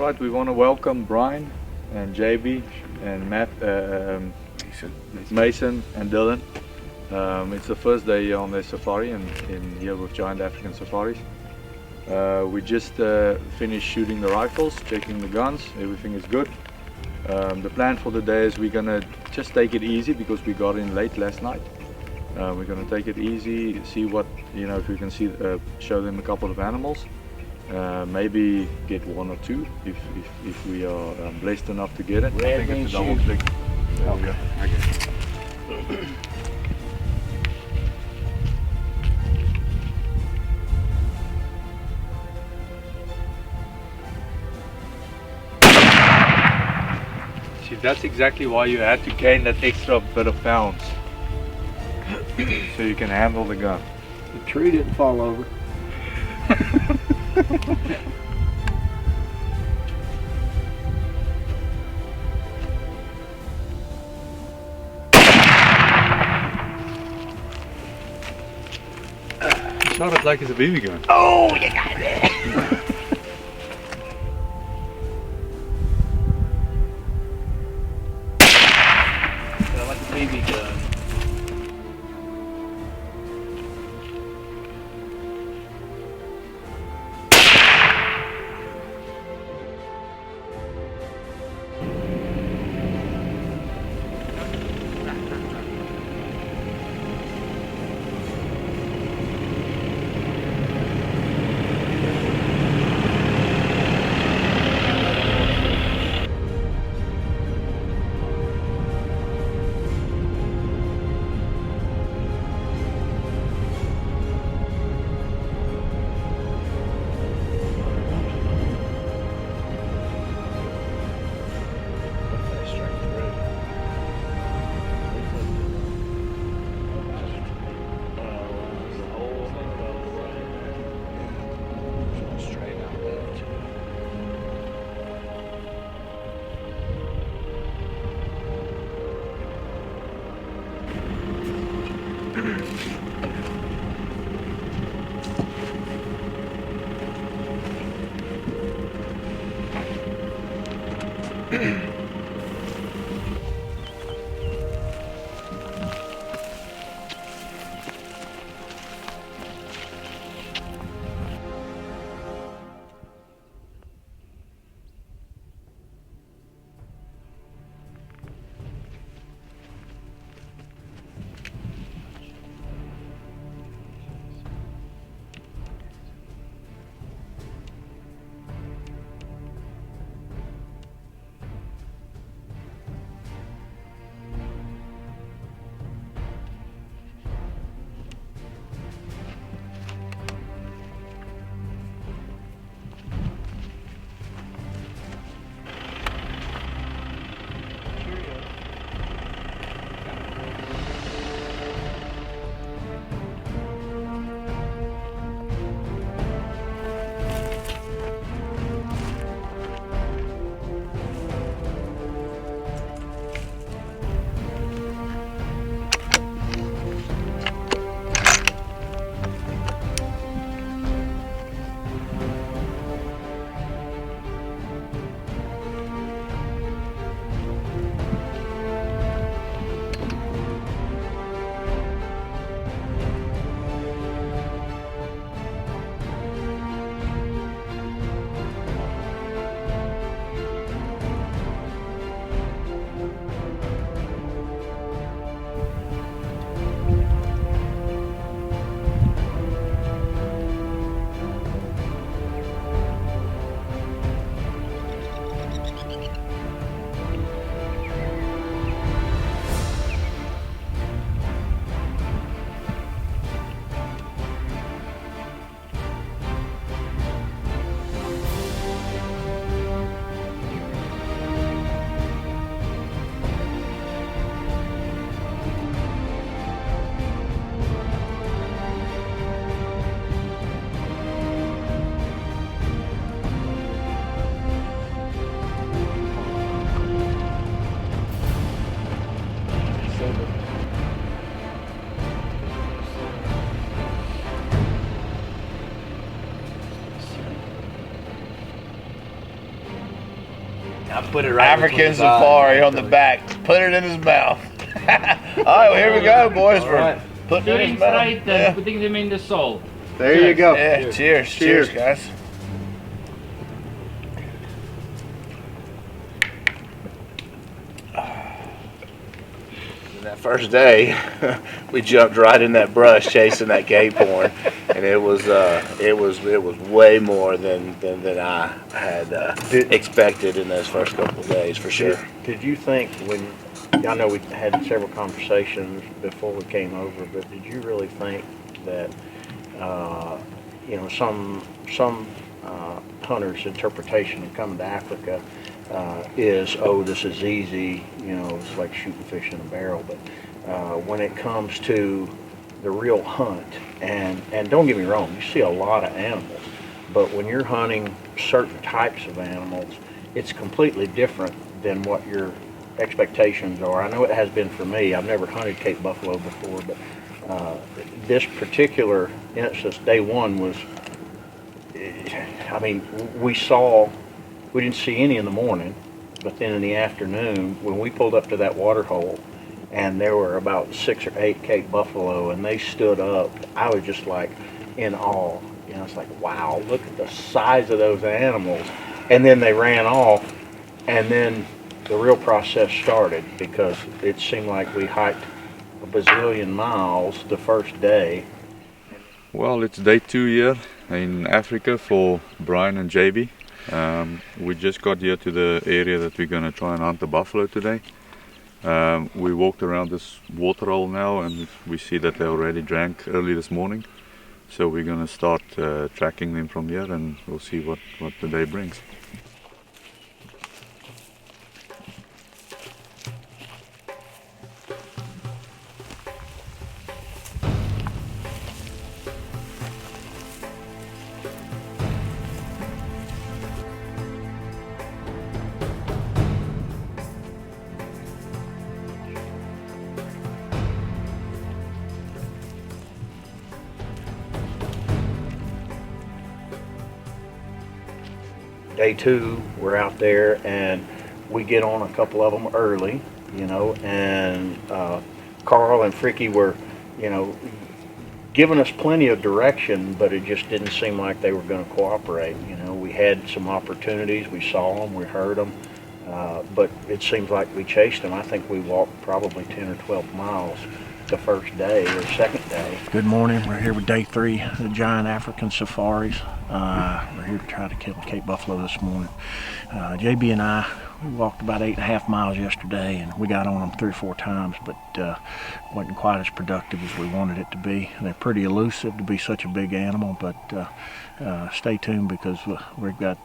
Alright, we want to welcome Brian and JB and Matt, Mason and Dylan. It's the first day on their safari in here with Giant African Safaris. We just finished shooting the rifles, checking the guns, everything is good. The plan for the day is we're gonna just take it easy because we got in late last night. We're gonna take it easy, see what, if we can see, show them a couple of animals. Maybe get one or two if we are blessed enough to get it. Red I think it's a double means click. There we go. Okay. See, that's exactly why you had to gain that extra bit of pounds. So you can handle the gun. The tree didn't fall over. Shot it like it's a BB gun. Oh, you got it! Like a BB gun. put it right African between his Safari eyes. on the back. Put it in his mouth. All right, well, here we go, boys. All We're right. putting it in Shooting his mouth. straight and putting them in the salt. There you go. Yeah, cheers. Cheers, guys. That first day, we jumped right in that brush chasing that Cape horn, and it was way more than I had expected in those first couple of days for sure. Did you think when, I know we had several conversations before we came over, but did you really think that, some hunters' interpretation of coming to Africa is, oh, this is easy, it's like shooting fish in a barrel, but when it comes to the real hunt, and don't get me wrong, you see a lot of animals, but when you're hunting certain types of animals, it's completely different than what your expectations are. I know it has been for me. I've never hunted Cape buffalo before, but this particular instance, day one was, we didn't see any in the morning, but then in the afternoon, when we pulled up to that water hole, and there were about 6 or 8 Cape buffalo, and they stood up, I was just like in awe. It's like, wow, look at the size of those animals. And then they ran off, and then the real process started, because it seemed like we hiked a bazillion miles the first day. Well, it's day 2 here in Africa for Brian and JB. We just got here to the area that we're going to try and hunt the buffalo today. We walked around this water hole now, and we see that they already drank early this morning. So we're going to start tracking them from here, and we'll see what the day brings. Day 2, we're out there, and we get on a couple of them early, and Carl and Fricky were, giving us plenty of direction, but it just didn't seem like they were going to cooperate. We had some opportunities, we saw them, we heard them, but it seems like we chased them. I think we walked probably 10 or 12 miles the first day or second day. Good morning. We're here with day 3 of the Giant African Safaris. We're here to try to kill Cape buffalo this morning. JB and I, we walked about 8.5 miles yesterday, and we got on them 3 or 4 times, but wasn't quite as productive as we wanted it to be. They're pretty elusive to be such a big animal, but stay tuned, because we've got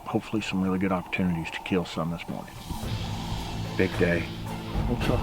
hopefully some really good opportunities to kill some this morning. Big day. Hope so.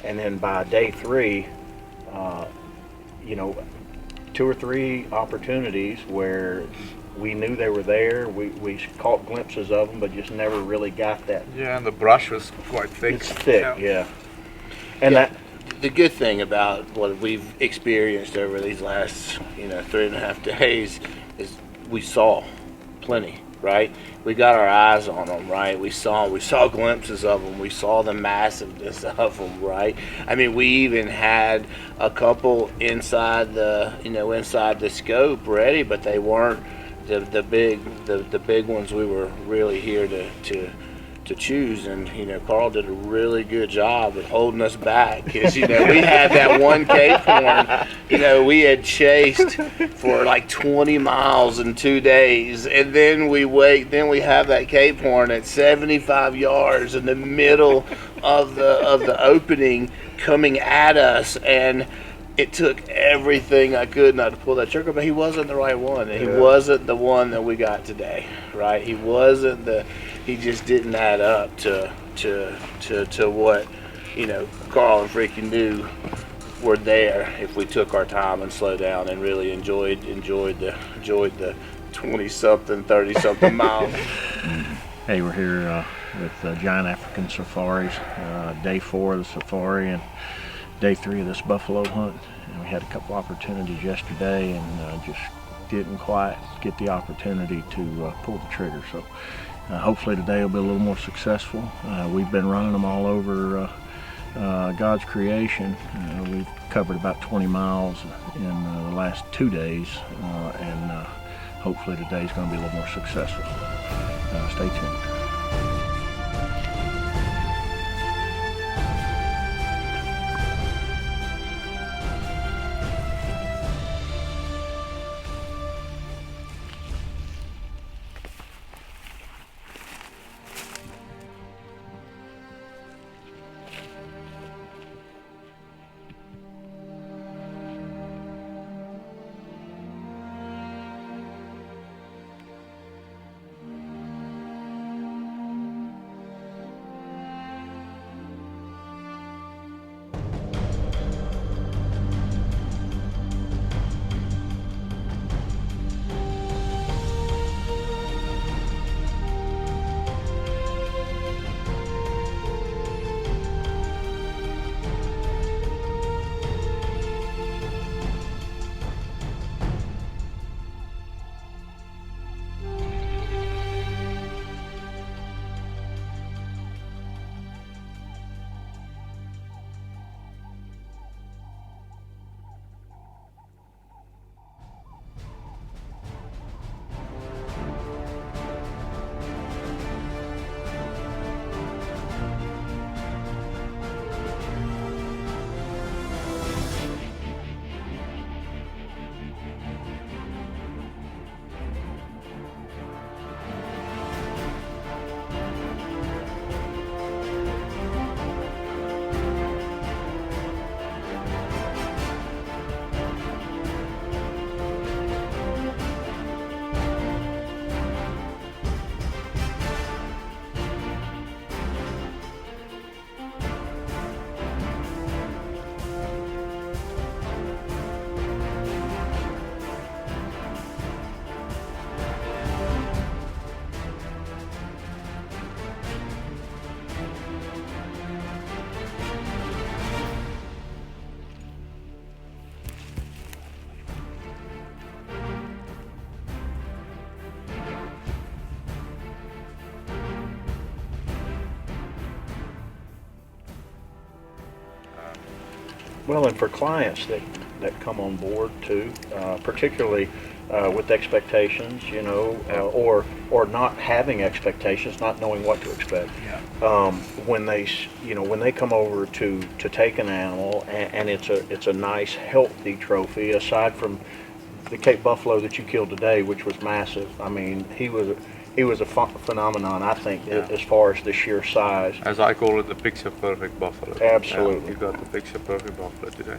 And then by day 3, you know, 2 or 3 opportunities where we knew they were there. We caught glimpses of them, but just never really got that. Yeah, and the brush was quite thick. It's thick, yeah. And Yeah. that, The good thing about what we've experienced over these last, 3.5 days is we saw plenty, right? We got our eyes on them, right? We saw glimpses of them. We saw the massiveness of them, right? I mean, we even had a couple inside the scope ready, but they weren't the big ones we were really here to choose. And Carl did a really good job at holding us back, because we had that one Cape Horn we had chased for like 20 miles in 2 days, and then we have that Cape Horn at 75 yards in the middle of the opening coming at us, and it took everything I could not to pull that trigger, but he wasn't the right one, and he wasn't the one that we got today, right? He wasn't he just didn't add up to what Carl and freaking knew were there if we took our time and slowed down and really enjoyed the 20-something, 30-something miles. Hey, we're here with Giant African Safaris, day 4 of the safari and day 3 of this buffalo hunt. And we had a couple opportunities yesterday and just didn't quite get the opportunity to pull the trigger. So hopefully today will be a little more successful. We've been running them all over God's creation. We've covered about 20 miles in the last 2 days, and hopefully today's going to be a little more successful. Stay tuned. well, and for clients that come on board too, particularly with expectations, or not having expectations, not knowing what to expect. Yeah. When they come over to take an animal, and it's a nice, healthy trophy, aside from the Cape Buffalo that you killed today, which was massive. I mean, he was a phenomenon, I think, as far as the sheer size. As I call it, the picture-perfect buffalo. Absolutely. You got the picture-perfect buffalo today.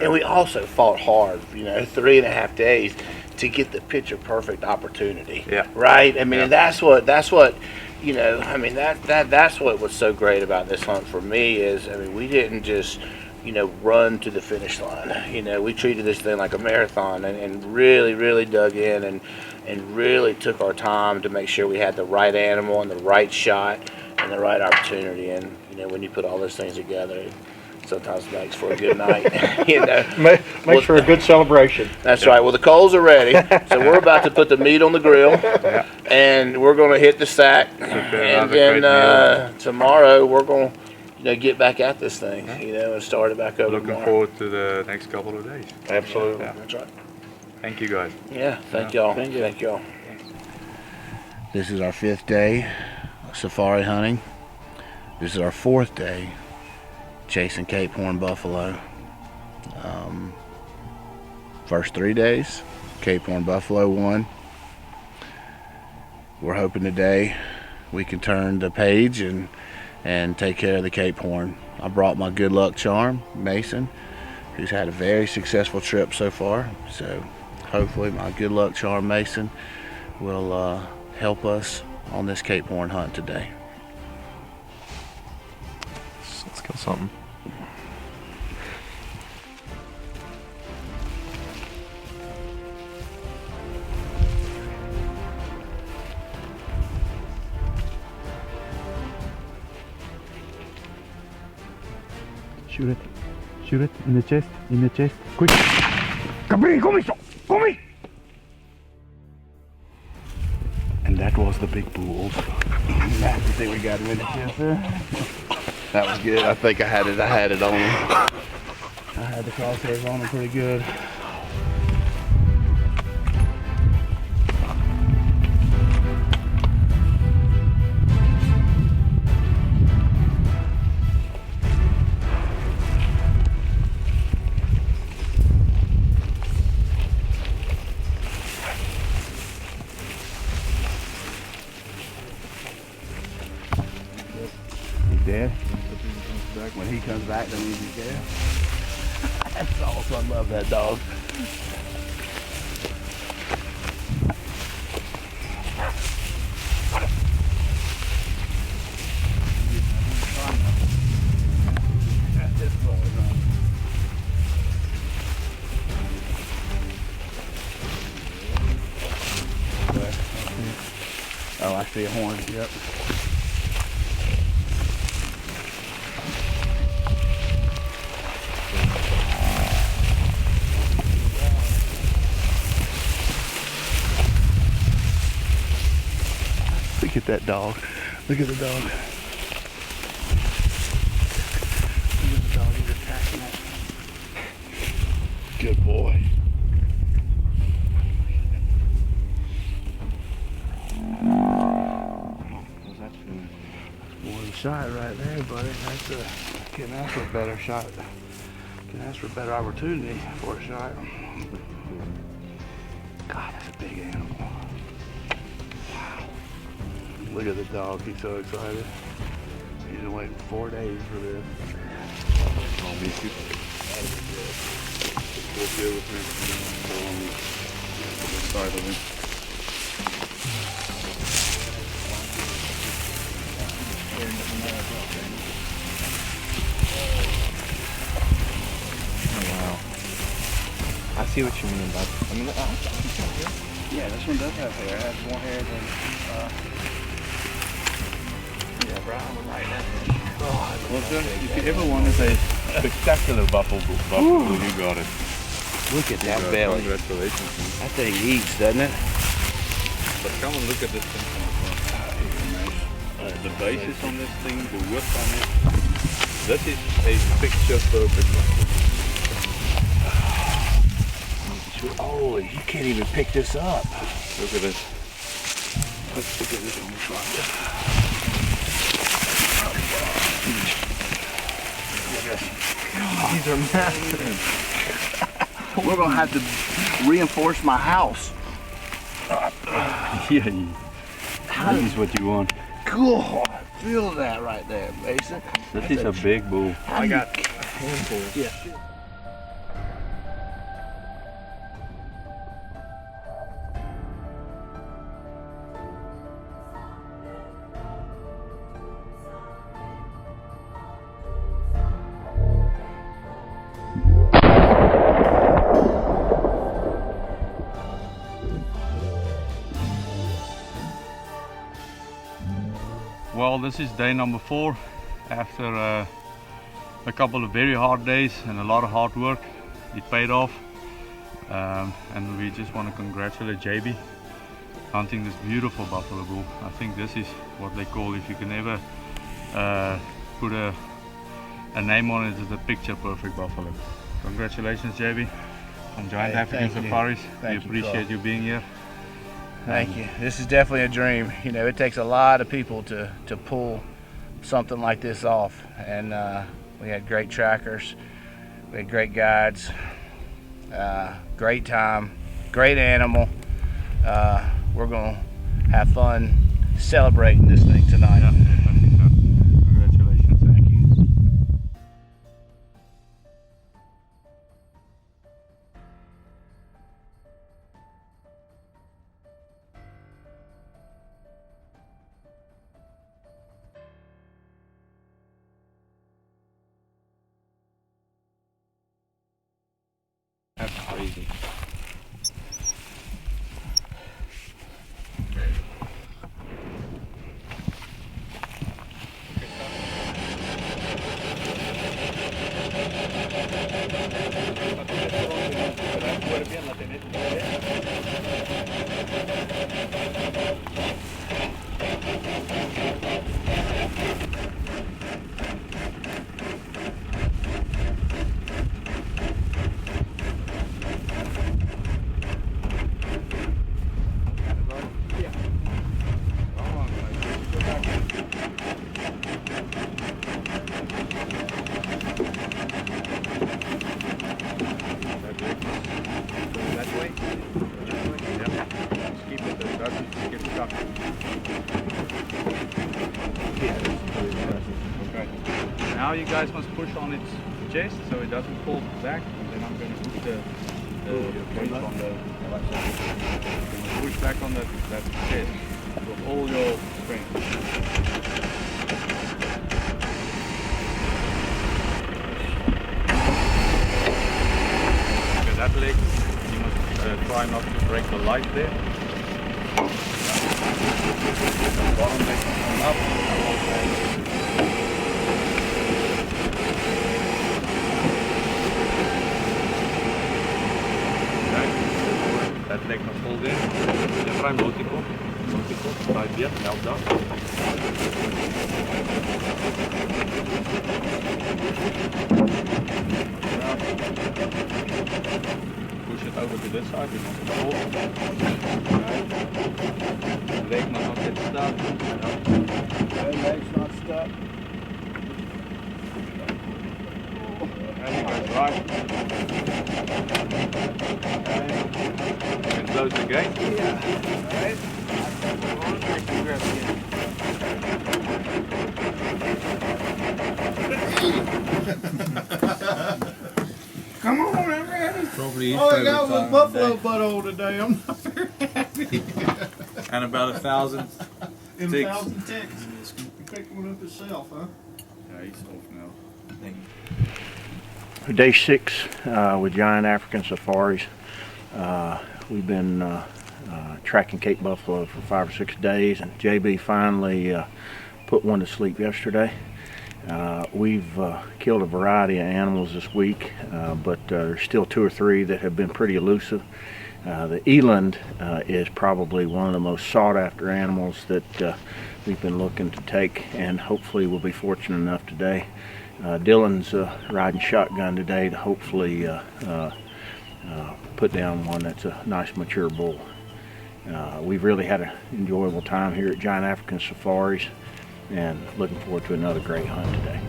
And we also fought hard, 3.5 days to get the picture perfect opportunity. Yeah. Right. I mean, Yeah. that's what you know. I mean, that's what was so great about this hunt for me is, I mean, we didn't just, you know, run to the finish line. You know, we treated this thing like a marathon and really dug in and really took our time to make sure we had the right animal and the right shot and the right opportunity. And you know, when you put all those things together, it sometimes makes for a good night. You know, Makes for a good celebration. that's right. Well, the coals are ready, so we're about to put the meat on the grill, and we're going to hit the sack, and another then great tomorrow we're going to, you know, get back at this thing, you know, and start it back over Looking tomorrow. forward to the next couple of days. Absolutely. Yeah. That's right. Thank you guys. Yeah. Thank y'all. Thank y'all. This is our 5th day of safari hunting. This is our 4th day chasing Cape Horn buffalo. First 3 days, Cape Horn buffalo won. We're hoping today we can turn the page and take care of the Cape Horn. I brought my good luck charm, Mason, who's had a very successful trip so far. So hopefully my good luck charm, Mason, will help us on this Cape Horn hunt today. Let's kill something. Shoot it. Shoot it in the chest. In the chest. Quick. Capri, come here. And that was the big bull also. I think we got him in the chest there. That was good. I think I had it on him. I had the crosshairs on him pretty good. Dead. When he comes back, that means he's dead. That's awesome. I love that dog. Oh, I see a horn. Yep. Look at that dog. Look at the dog. Look at the dog. He's attacking it. Good boy. That's one shot right there, buddy. That's a, couldn't ask for a better shot. Couldn't ask for a better opportunity for a shot. God, that's a big animal. Look at the dog, he's so excited. He's been waiting 4 days for this. I'll meet you. We'll deal with me on the side of it. I see what you mean, bud. I mean, Yeah, this one does have hair. It has more hair than, yeah, Brian would like that. Well, sir, if you ever wanted a spectacular buffalo, you got it. Look at that You got it. belly. Congratulations, man. That thing eats, doesn't it? But come and look at this thing from the front. The basis on this thing, the width on it. This is a picture perfect buffalo. Oh, you can't even pick this up. Look at this. Let's look at this on the front. These are massive. We're gonna have to reinforce my house. yeah, that is what you want. Cool. Feel that right there, Mason. This is a big bull. I got handfuls. Yeah. Well, this is day number 4 after a couple of very hard days and a lot of hard work. It paid off, and we just want to congratulate JB hunting this beautiful buffalo bull. I think this is what they call, if you can ever put a name on it, is a picture perfect buffalo. Congratulations, JB, from Giant African Safaris. We appreciate you being here. Thank you. This is definitely a dream. You know, it takes a lot of people to pull something like this off, and we had great trackers, we had great guides, great time, great animal. We're gonna have fun celebrating this thing tonight. Yeah, definitely, sir. Congratulations. Thank you. That's crazy. Now you guys must push on its chest so it doesn't fall back, and then I'm going to push the weight on the push back on that chest with all your strength. Okay, that leg, you must try not to break the light there. The bottom leg come up. That leg must hold in. Then try nautical, side here, melt down. Push it over to this side, we want to hold. Leg must not get stuck. Leg's not stuck. There we go, right. You can close the gate. Come on, I'm ready. Probably All I got was buffalo butthole today. I'm not very happy. And about 1,000 In ticks. 1,000 ticks. He picked one up himself, huh? Yeah, he's off now. Day 6 with Giant African Safaris. We've been tracking Cape buffalo for 5 or 6 days, and JB finally put one to sleep yesterday. We've killed a variety of animals this week, but there's still 2 or 3 that have been pretty elusive. The eland is probably one of the most sought after animals that we've been looking to take, and hopefully we'll be fortunate enough today. Dylan's riding shotgun today to hopefully put down one that's a nice mature bull. We've really had an enjoyable time here at Giant African Safaris, and looking forward to another great hunt today.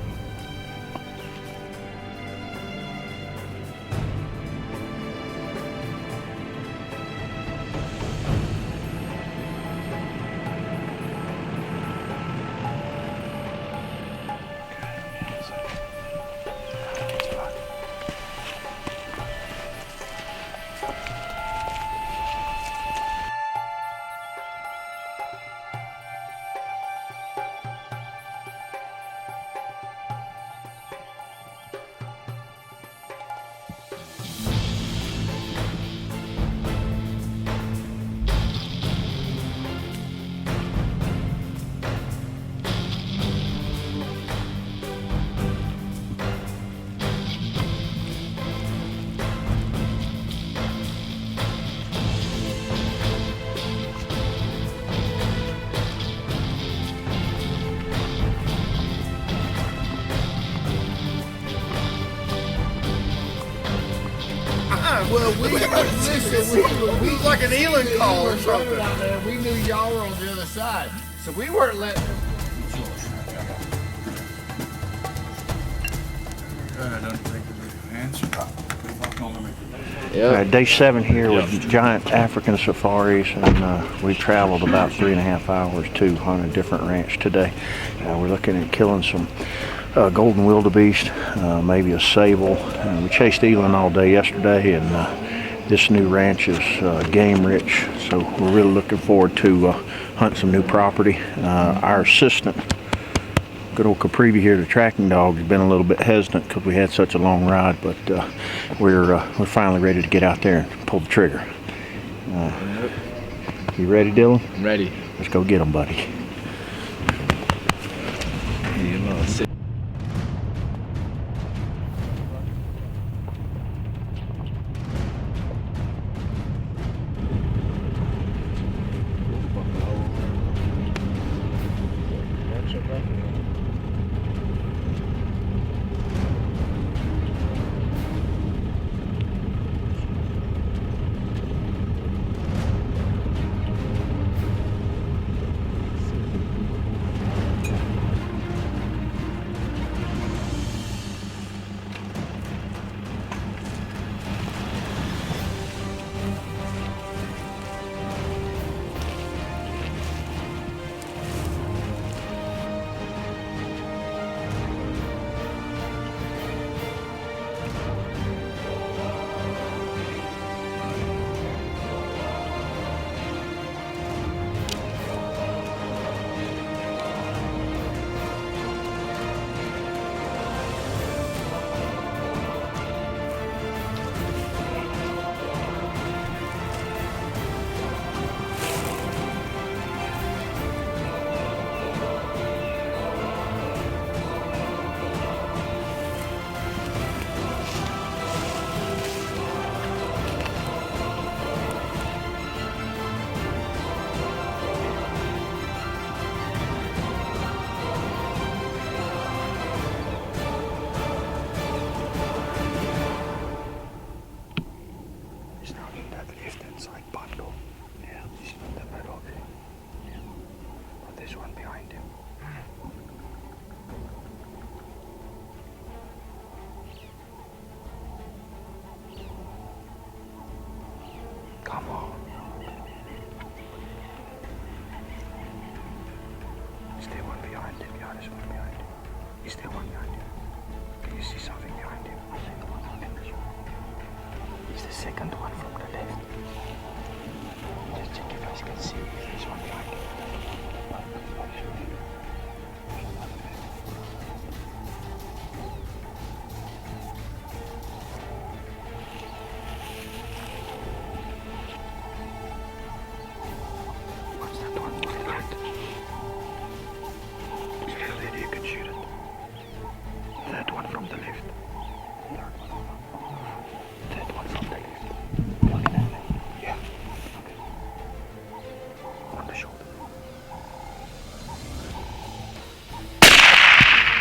Well, listen, we like an eland call or something. Out there. We knew y'all were on the other side, so we weren't letting. Day 7 here with Giant African Safaris, and we've traveled about 3.5 hours to on a different ranch today. We're looking at killing some golden wildebeest, maybe a sable. We chased eland all day yesterday, and this new ranch is game rich, so we're really looking forward to hunting some new property. Our assistant, good old Caprivi here, the tracking dog, has been a little bit hesitant because we had such a long ride, but we're finally ready to get out there and pull the trigger. You ready, Dylan? I'm ready. Let's go get them, buddy.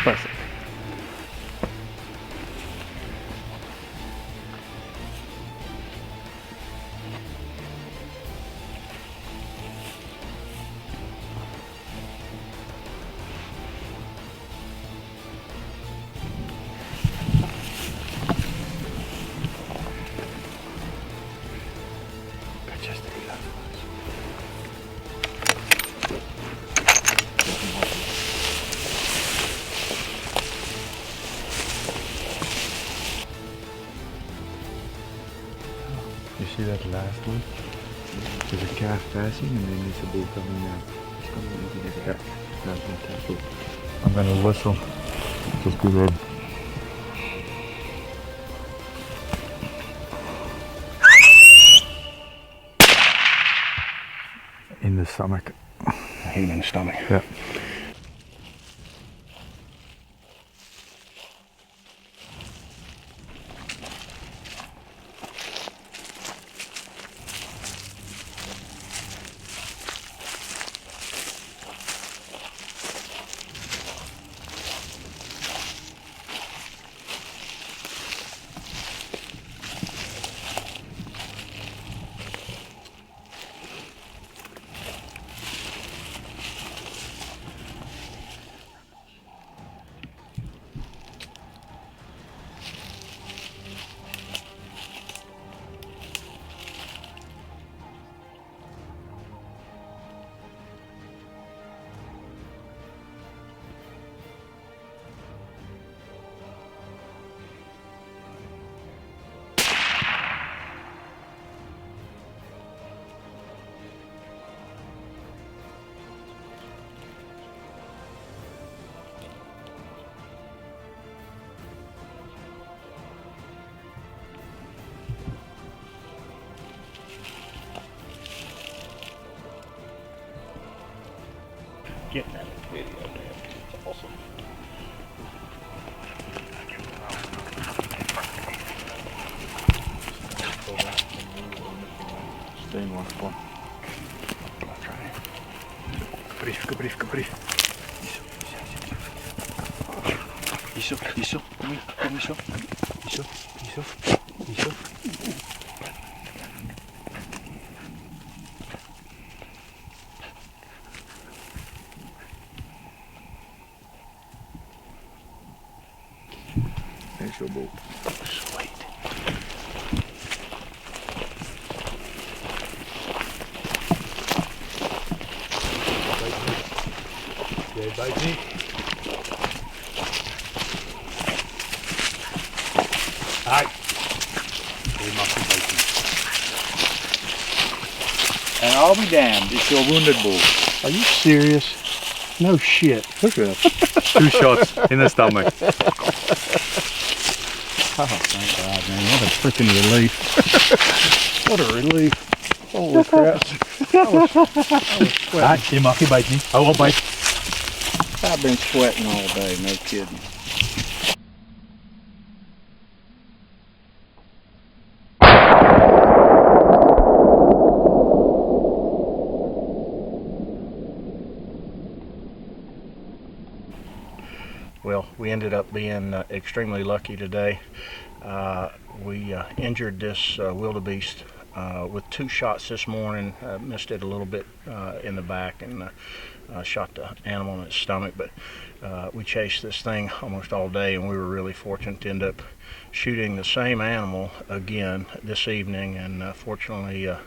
Perfect. You see that last one? There's a calf passing and then there's a bull coming out. He's coming into the calf. That's not that bull. I'm gonna whistle. Just be ready. In the stomach. Hit him in the stomach. Yeah. Get that video, man. It's awesome. Stay in one spot. Капри. Еще. Come еще. There's your boat. Sweet. Yeah, baby. Alright. And I'll be damned, it's your wounded bull. Are you serious? No shit. Look at that. 2 shots in the stomach. Oh, thank God, man. What a freaking relief. What a relief. Holy crap. I was sweating. Alright, you monkey bite me. I won't bite. I've been sweating all day, no kidding. Well, we ended up being extremely lucky today. We injured this wildebeest with 2 shots this morning. Missed it a little bit in the back and shot the animal in its stomach, but we chased this thing almost all day, and we were really fortunate to end up shooting the same animal again this evening, and fortunately a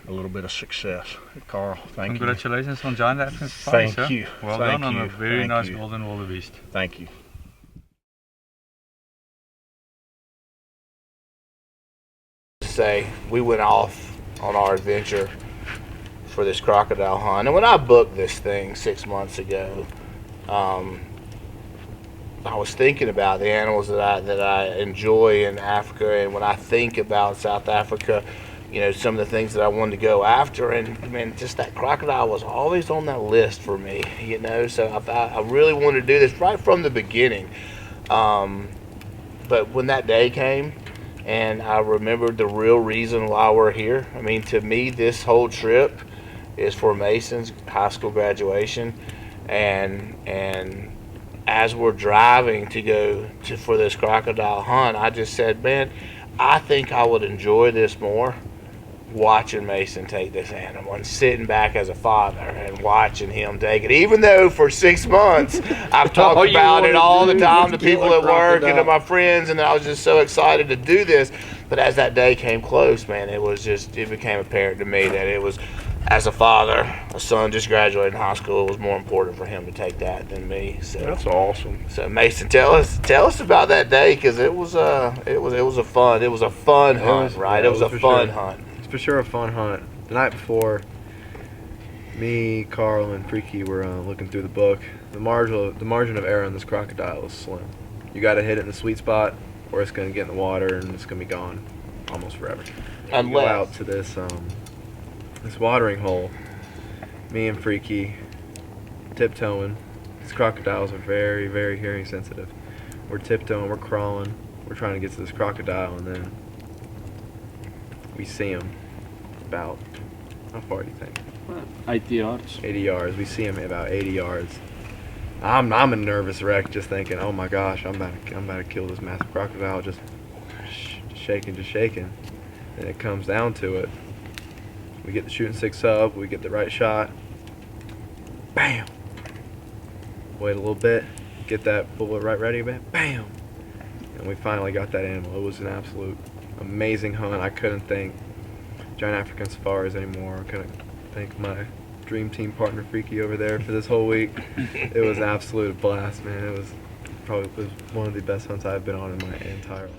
little bit of success. Carl, thank you. Congratulations on Giant African Safari, Thank sir. you. Well Thank done on you. a very Thank nice you. golden wildebeest. Thank you. Say we went off on our adventure for this crocodile hunt, and when I booked this thing 6 months ago, I was thinking about the animals that I enjoy in Africa, and when I think about South Africa, you know, some of the things that I wanted to go after, and man, just that crocodile was always on that list for me, you know. So I really wanted to do this right from the beginning, but when that day came, and I remembered the real reason why we're here. I mean, to me, this whole trip is for Mason's high school graduation, and as we're driving to go for this crocodile hunt, I just said, man, I think I would enjoy this more watching Mason take this animal and sitting back as a father and watching him take it. Even though for 6 months I've talked about it all the time to people at work and to my friends, and I was just so excited to do this. But as that day came close, man, it became apparent to me that it was, as a father, a son just graduated high school, it was more important for him to take that than me. So That's awesome. So Mason, tell us about that day, because it was a fun hunt, right? It was a fun hunt. It's for sure a fun hunt. The night before, me, Carl, and Freaky were looking through the book. The margin of error on this crocodile is slim. You got to hit it in the sweet spot, or it's going to get in the water and it's going to be gone almost forever. You go out to this this watering hole, me and Freaky tiptoeing. These crocodiles are very, very hearing sensitive. We're tiptoeing, we're crawling, we're trying to get to this crocodile, and then we see him about, how far do you think? 80 yards. 80 yards. We see him at about 80 yards. I'm a nervous wreck, just thinking, oh my gosh, I'm about to kill this massive crocodile, just shaking. And it comes down to it. We get the shooting six up, we get the right shot. Bam! Wait a little bit, get that bullet right ready, bam! And we finally got that animal. It was an absolute amazing hunt. I couldn't thank Giant African Safaris anymore. I couldn't thank my dream team partner Freaky over there for this whole week. It was an absolute blast, man. It was probably one of the best hunts I've been on in my entire life.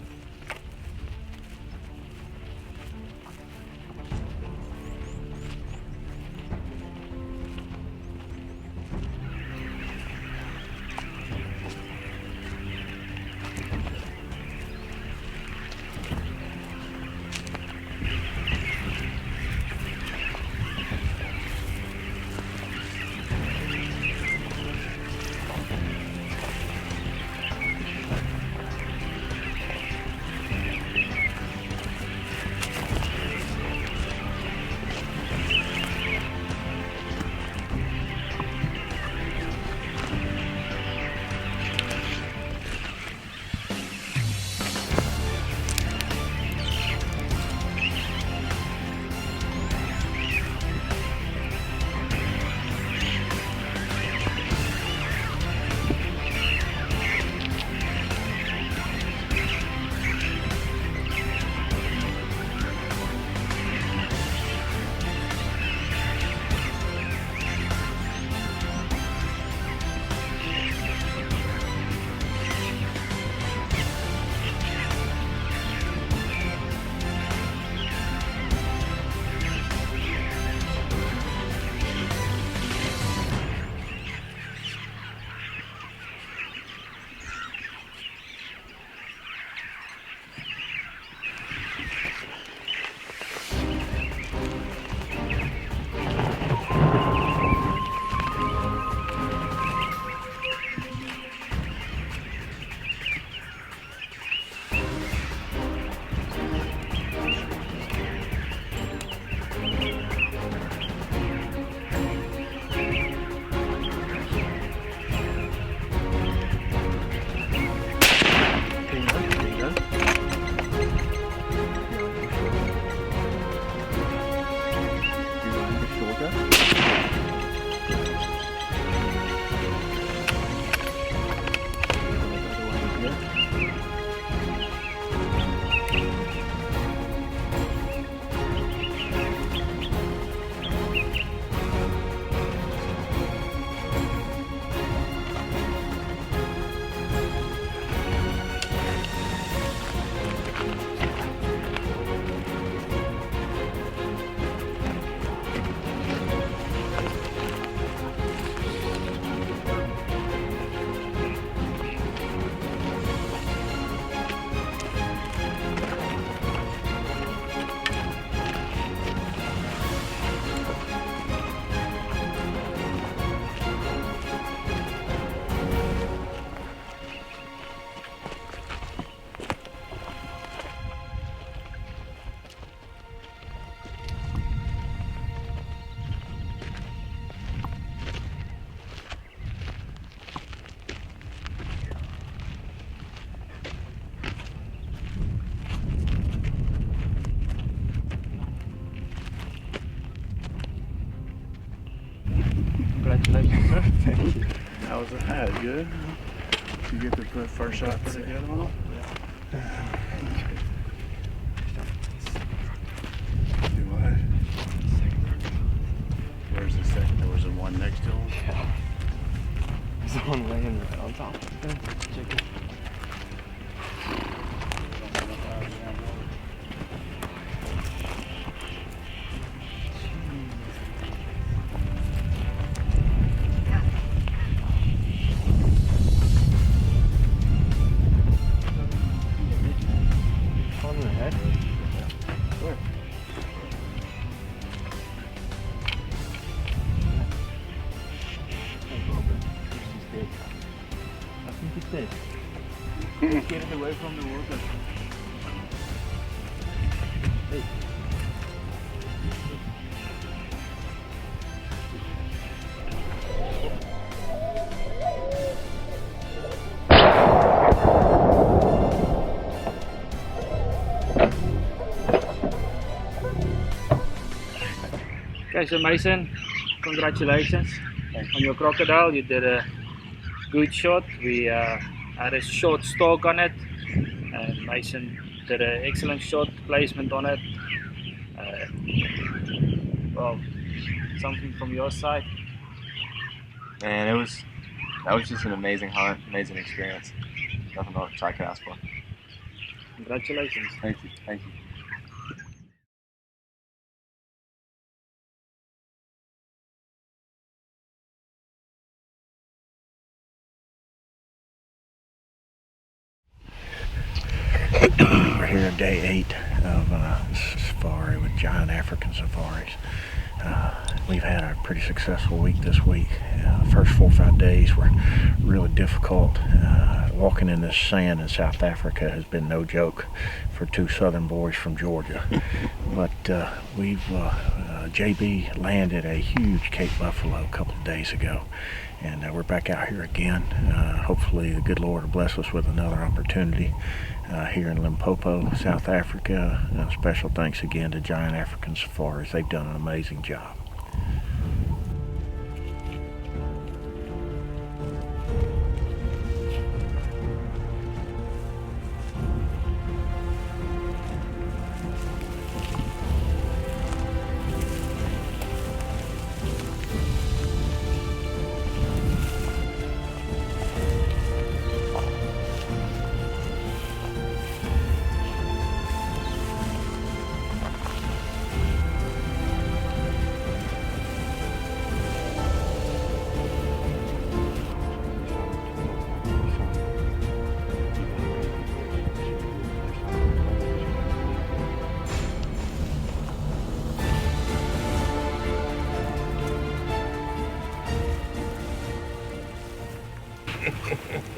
Congratulations, sir. Thank you. How was it? Good. You get the first shot pretty good on it? Do what? Where's the second? There was one next to him? Yeah. There's one laying right on top of the chicken. On the head? Where? I think it's dead. Get it away from the water. Hey. Okay, so Mason, congratulations on your crocodile. You did a good shot. We had a short stalk on it, and Mason did an excellent shot placement on it. Well, something from your side? Man, that was just an amazing hunt, amazing experience. Nothing else I could ask for. Congratulations. Thank you, thank you. We're here on day 8 of safari with Giant African Safaris. We've had a pretty successful week this week. First 4 or 5 days were really difficult. Walking in this sand in South Africa has been no joke for 2 southern boys from Georgia. But JB landed a huge Cape Buffalo a couple of days ago, and we're back out here again. Hopefully the good Lord will bless us with another opportunity here in Limpopo, South Africa. And special thanks again to Giant African Safaris. They've done an amazing job.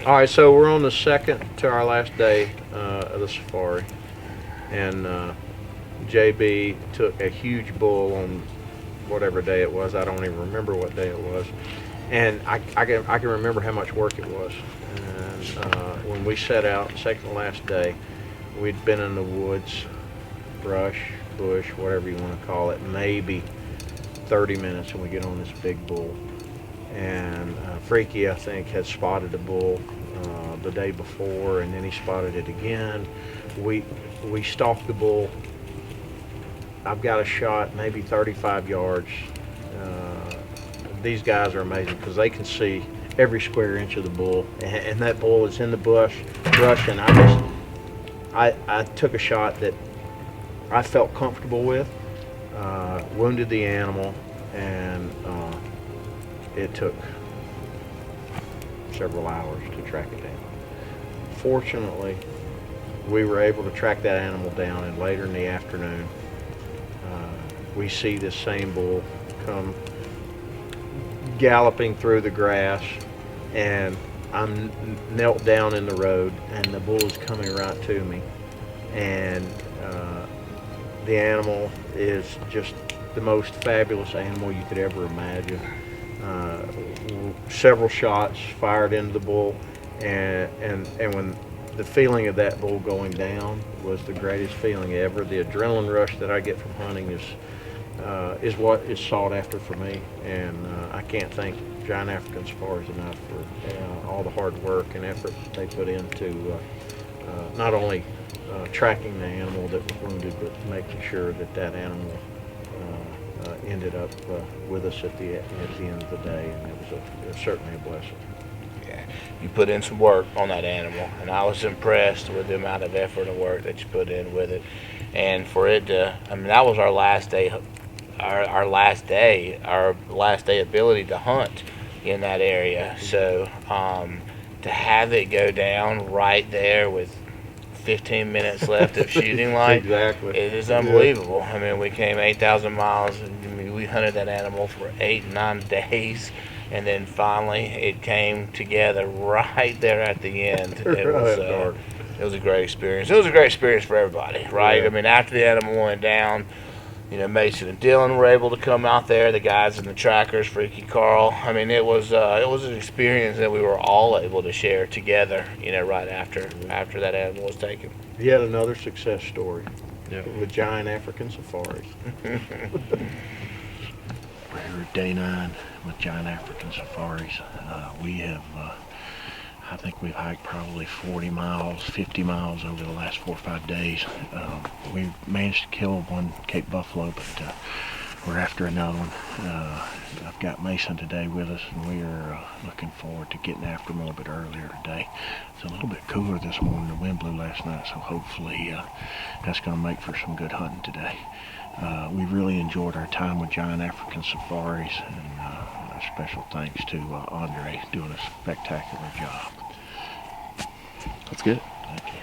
All right, so we're on the second to our last day of the safari, and JB took a huge bull on whatever day it was. I don't even remember what day it was, and I can remember how much work it was. And when we set out, second to last day, we'd been in the woods, brush, bush, whatever you want to call it, maybe 30 minutes, and we get on this big bull. And Freaky, I think, had spotted a bull the day before, and then he spotted it again. We stalked the bull. I've got a shot maybe 35 yards. These guys are amazing because they can see every square inch of the bull, and that bull is in the brush, and I took a shot that I felt comfortable with, wounded the animal, and it took several hours to track it down. Fortunately, we were able to track that animal down, and later in the afternoon, we see this same bull come galloping through the grass, and I'm knelt down in the road, and the bull is coming right to me, and the animal is just the most fabulous animal you could ever imagine. Several shots fired into the bull, and when the feeling of that bull going down was the greatest feeling ever. The adrenaline rush that I get from hunting is what is sought after for me, and I can't thank Giant African Safaris and I for all the hard work and effort they put into not only tracking the animal that was wounded, but making sure that that animal ended up with us at the end of the day, and it was certainly a blessing. Yeah, you put in some work on that animal, and I was impressed with the amount of effort and work that you put in with it. And for it to, I mean, that was our last day, our last day ability to hunt in that area. So to have it go down right there with 15 minutes left of shooting light, Exactly. it is unbelievable. I mean, we came 8,000 miles, and we hunted that animal for 8-9 days. And then finally, it came together right there at the end. It was a great experience. It was a great experience for everybody, right? Yeah. I mean, after the animal went down, you know, Mason and Dylan were able to come out there. The guys and the trackers, Freaky Carl. I mean, it was an experience that we were all able to share together. You know, right after that animal was taken. Yet another success story Yeah. with Giant African Safaris. We're here at day 9 with Giant African Safaris. We have, I think we've hiked probably 40 miles, 50 miles over the last 4 or 5 days. We managed to kill one Cape buffalo, but we're after another one. I've got Mason today with us, and we are looking forward to getting after him a little bit earlier today. It's a little bit cooler this morning. The wind blew last night, so hopefully that's going to make for some good hunting today. We really enjoyed our time with Giant African Safaris, and a special thanks to Andre doing a spectacular job. That's good. Thank you.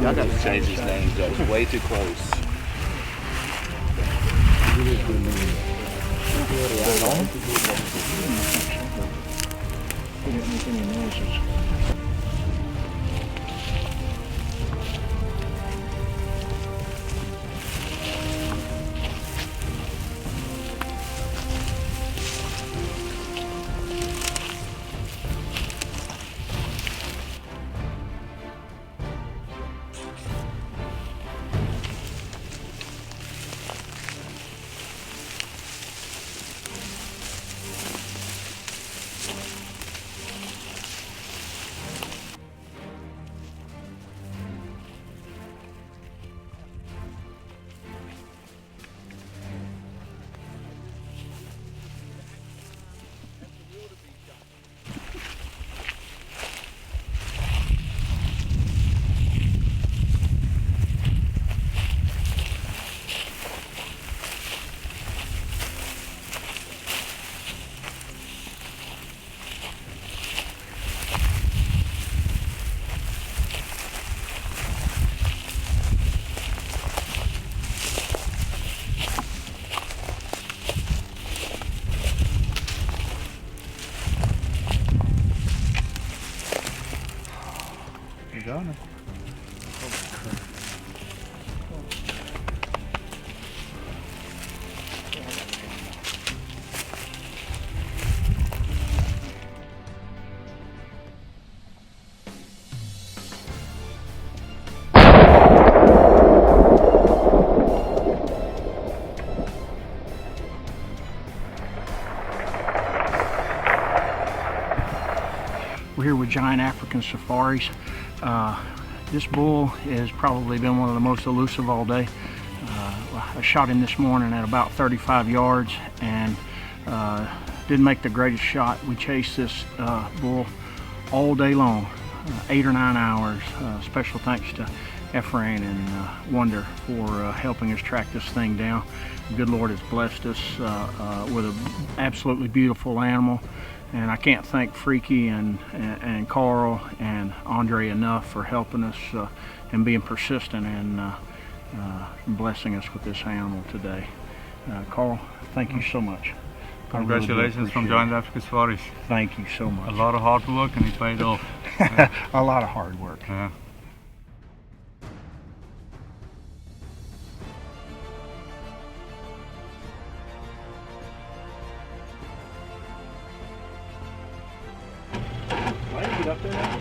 Y'all got to change his name, though. It's way too close. down. We're here with Giant African Safaris. This bull has probably been one of the most elusive all day. I shot him this morning at about 35 yards and didn't make the greatest shot. We chased this bull all day long, 8 or 9 hours. Special thanks to Ephraim and Wonder for helping us track this thing down. The good Lord has blessed us with an absolutely beautiful animal. And I can't thank Freaky and Carl and Andre enough for helping us and being persistent and blessing us with this animal today. Carl, thank you so much. Congratulations from Giant African Safaris. Thank you so much. A lot of hard work and it paid off. A lot of hard work. Yeah. Get up there now?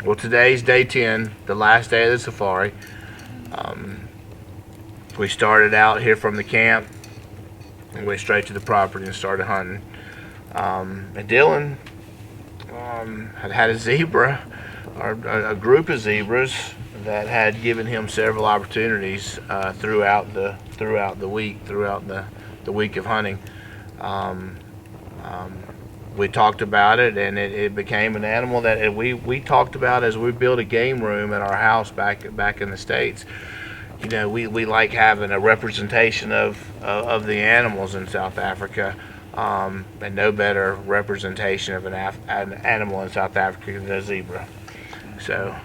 Well, today's day 10, the last day of the safari. We started out here from the camp and went straight to the property and started hunting. And Dylan had a zebra, or a group of zebras that had given him several opportunities throughout the week of hunting. We talked about it, and it became an animal that we talked about as we built a game room at our house back in the States. You know, we like having a representation of the animals in South Africa, and no better representation of an animal in South Africa than a zebra. So,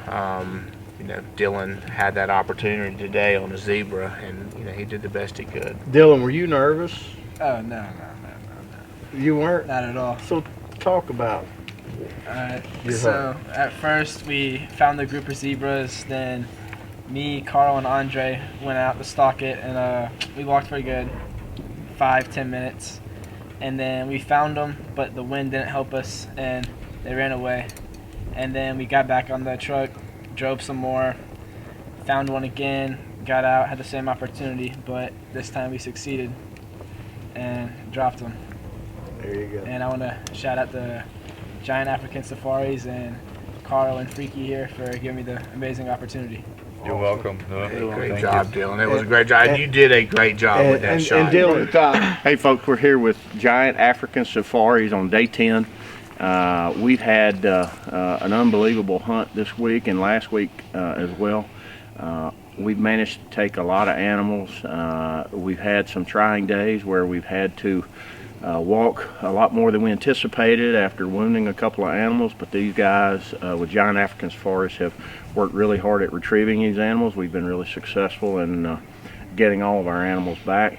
you know, Dylan had that opportunity today on a zebra, and you know, he did the best he could. Dylan, were you nervous? Oh, no. You weren't? Not at all. So talk about so at first we found the group of zebras, then me, Carl, and Andre went out to stalk it, and we walked pretty good, 5-10 minutes, and then we found them, but the wind didn't help us, and they ran away. And then we got back on the truck, drove some more, found one again, got out, had the same opportunity, but this time we succeeded and dropped them. There you go. And I want to shout out the Giant African Safaris and Carl and Freaky here for giving me the amazing opportunity. You're welcome. Great job, Dylan. It was a great job. And you did a great job with that shot. And Dylan, Hey folks, we're here with Giant African Safaris on day 10. We've had an unbelievable hunt this week and last week as well. We've managed to take a lot of animals. We've had some trying days where we've had to walk a lot more than we anticipated after wounding a couple of animals, but these guys with Giant African Safaris have worked really hard at retrieving these animals. We've been really successful in getting all of our animals back.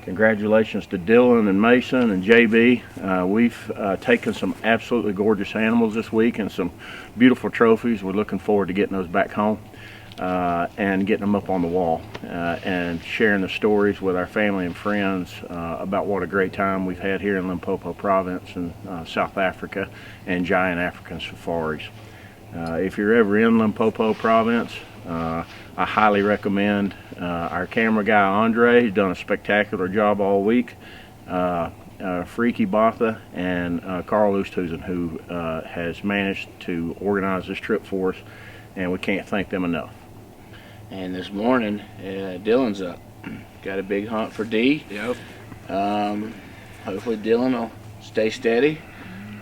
Congratulations to Dylan and Mason and JB. We've taken some absolutely gorgeous animals this week and some beautiful trophies. We're looking forward to getting those back home and getting them up on the wall and sharing the stories with our family and friends about what a great time we've had here in Limpopo Province in South Africa and Giant African Safaris. If you're ever in Limpopo Province, I highly recommend our camera guy Andre. He's done a spectacular job all week. Freaky Botha and Carl Oosthuizen, who has managed to organize this trip for us, and we can't thank them enough. And this morning, Dylan's up. Got a big hunt for D. Yep. Hopefully Dylan will stay steady,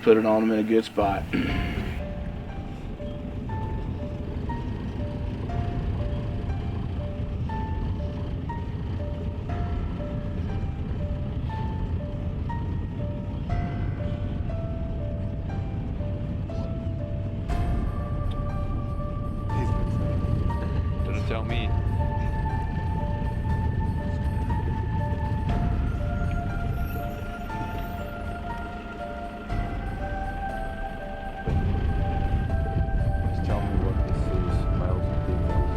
put it on him in a good spot. tell me. Just tell me what this is, males and females.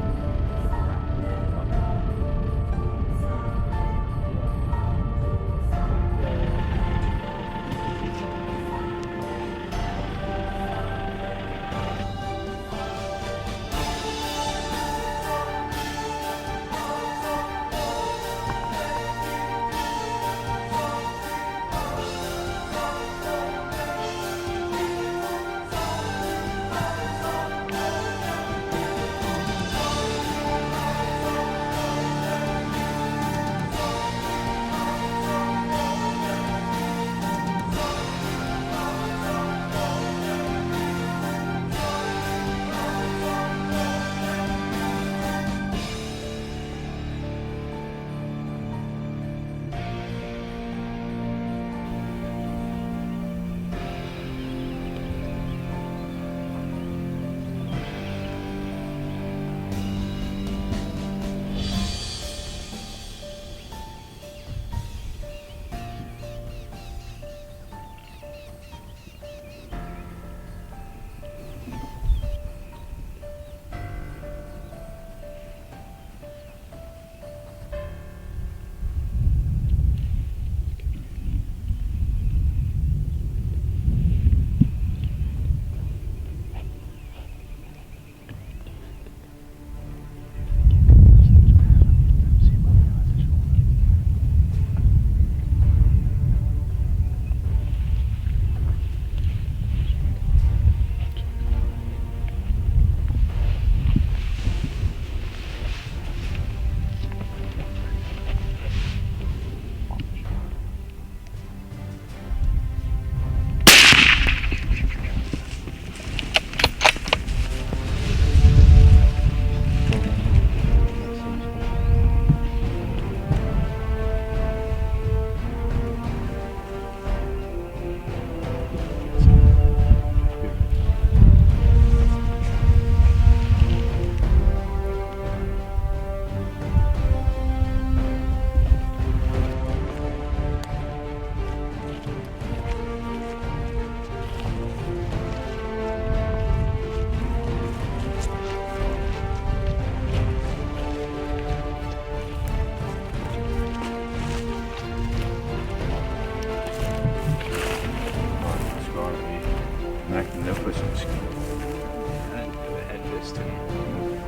Magnificent.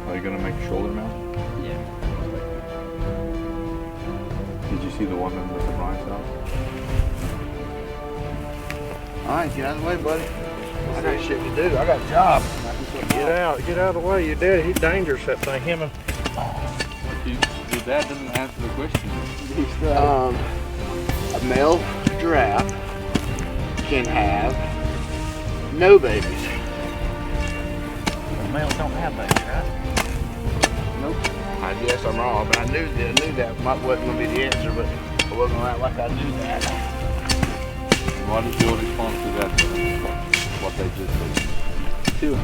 Are you gonna make a shoulder mount? Yeah. Did you see the one in Mr. Bryant's house? All right, get out of the way, buddy. I got shit to do. I got a job. Get out of the way. You're dead. He's dangerous, that thing. Him and Your dad didn't answer the question. A male giraffe can have no babies. males don't have babies, right? Nope. I guess I'm wrong, but I knew that wasn't going to be the answer, but I wasn't going to act like I knew that. What is your response to that? What they just said? Two.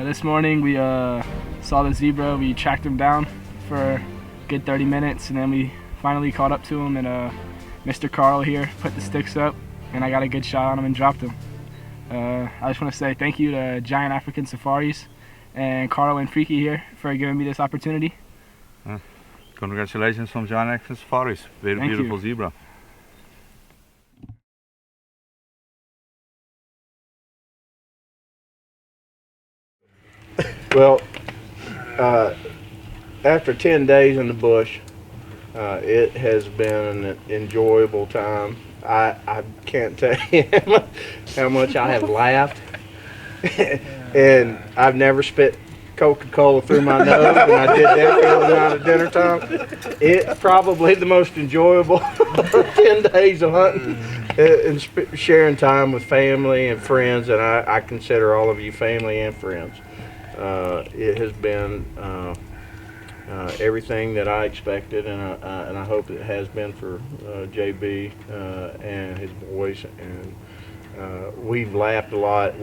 This morning we saw the zebra. We tracked him down for a good 30 minutes, and then we finally caught up to him, and Mr. Carl here put the sticks up, and I got a good shot on him and dropped him. I just want to say thank you to Giant African Safaris and Carl and Freaky here for giving me this opportunity. Congratulations from Giant African Safaris. Very Thank beautiful you. zebra. Well, after 10 days in the bush, it has been an enjoyable time. I can't tell you how much I have laughed. And I've never spit Coca-Cola through my nose, and I did that the other night at dinner time. It's probably the most enjoyable 10 days of hunting and sharing time with family and friends, and I consider all of you family and friends. It has been everything that I expected, and I hope it has been for JB and his boys. And we've laughed a lot.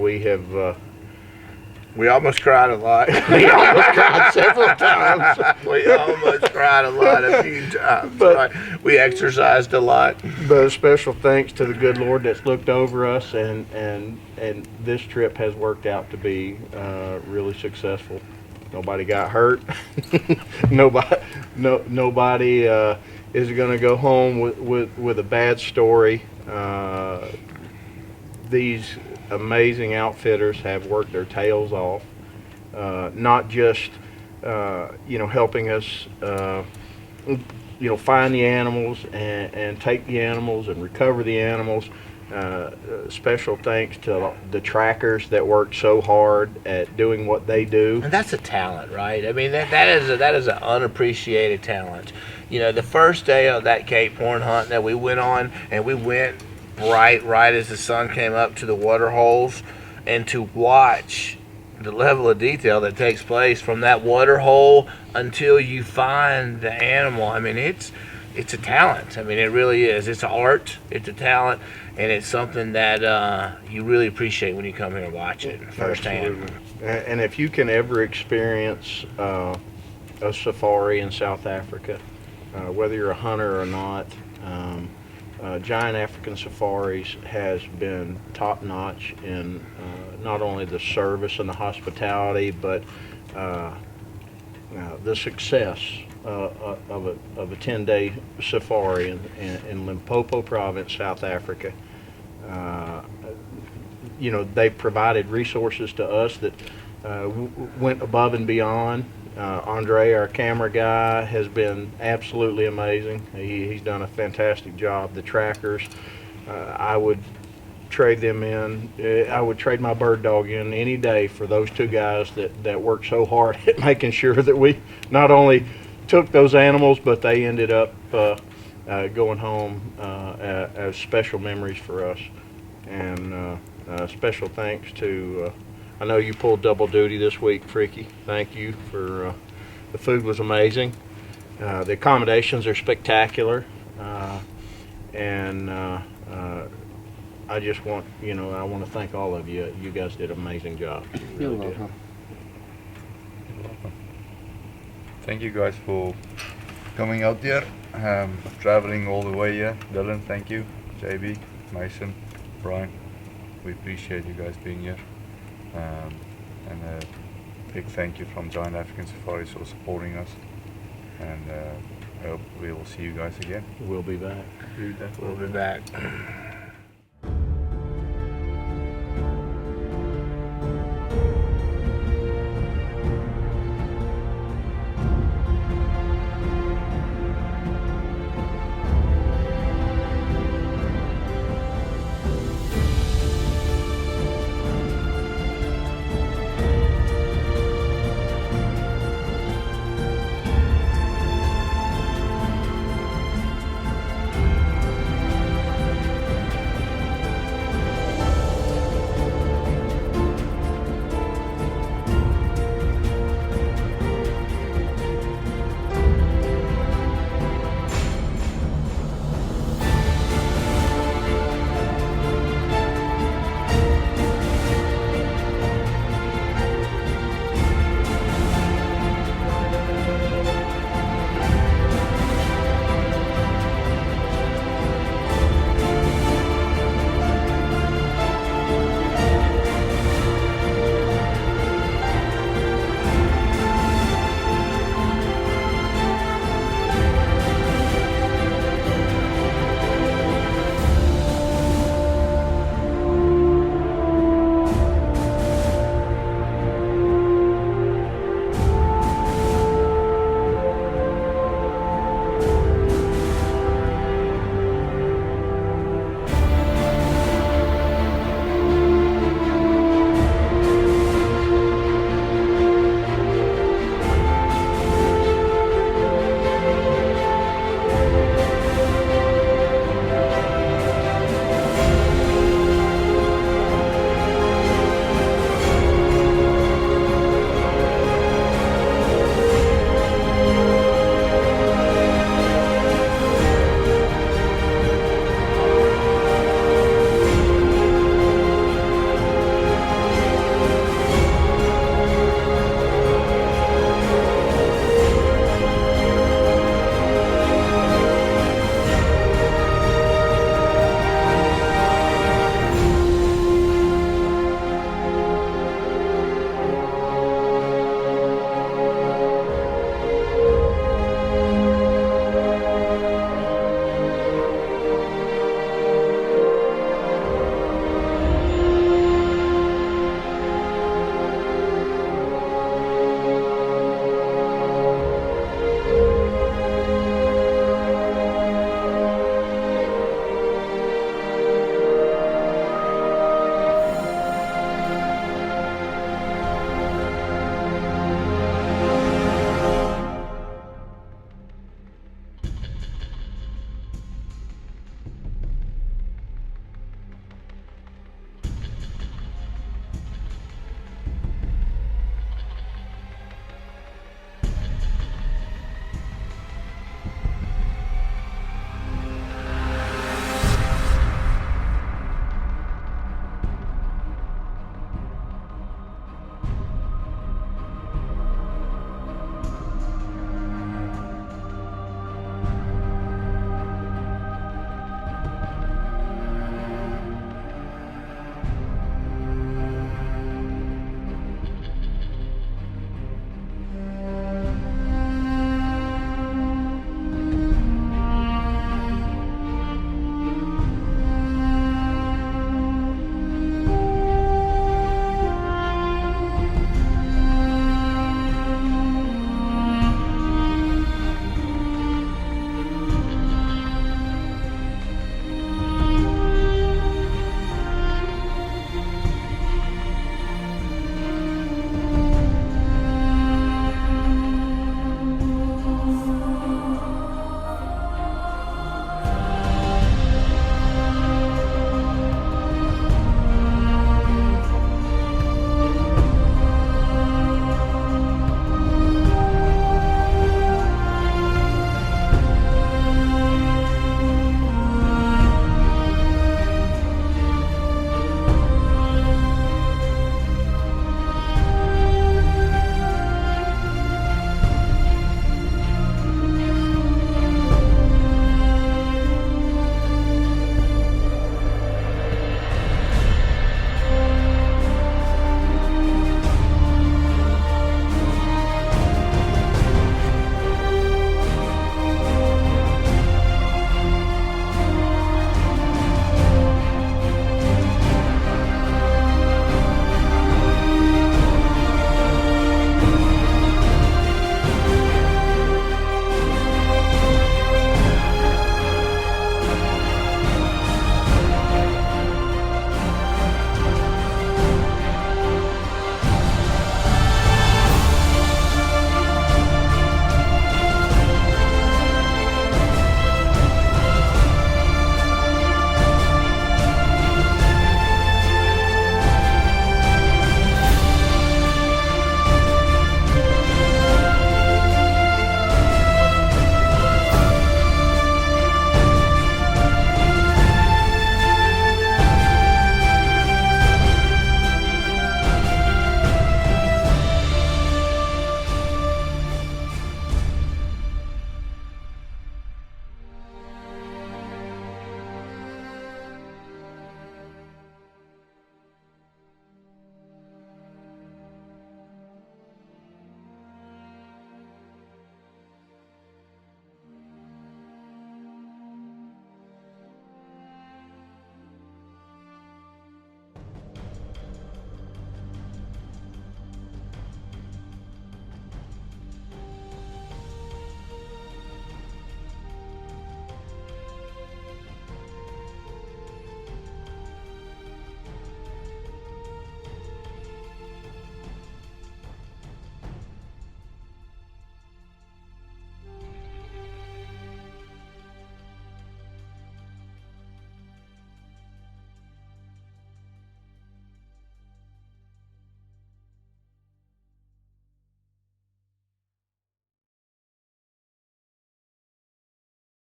We almost cried a lot. We almost cried several times. We almost cried a lot a few times. But we exercised a lot. But a special thanks to the good Lord that's looked over us, and this trip has worked out to be really successful. Nobody got hurt. Nobody is going to go home with a bad story. These amazing outfitters have worked their tails off, not just helping us find the animals and take the animals and recover the animals. Special thanks to the trackers that work so hard at doing what they do. And that's a talent, right? I mean, that is an unappreciated talent. The first day of that Cape Horn hunt that we went on, and we went right as the sun came up to the water holes, and to watch the level of detail that takes place from that water hole until you find the animal. I mean, it's a talent. I mean, it really is. It's an art, it's a talent, and it's something that you really appreciate when you come here and watch it firsthand. Absolutely. And if you can ever experience a safari in South Africa, whether you're a hunter or not, Giant African Safaris has been top-notch in not only the service and the hospitality, but the success of a 10-day safari in Limpopo Province, South Africa. They've provided resources to us that went above and beyond. Andre, our camera guy, has been absolutely amazing. He's done a fantastic job. The trackers, I would trade them in. I would trade my bird dog in any day for those two guys that worked so hard at making sure that we not only took those animals, but they ended up going home as special memories for us. And special thanks to I know you pulled double duty this week, Freaky. Thank you for the food was amazing. The accommodations are spectacular, and I just want I want to thank all of you. You guys did an amazing job. You're welcome. Thank you guys for coming out here, traveling all the way here. Dylan, thank you. JB, Mason, Brian, we appreciate you guys being here. And a big thank you from Giant African Safaris for supporting us, and I hope we will see you guys again. We'll be back. We'll be back.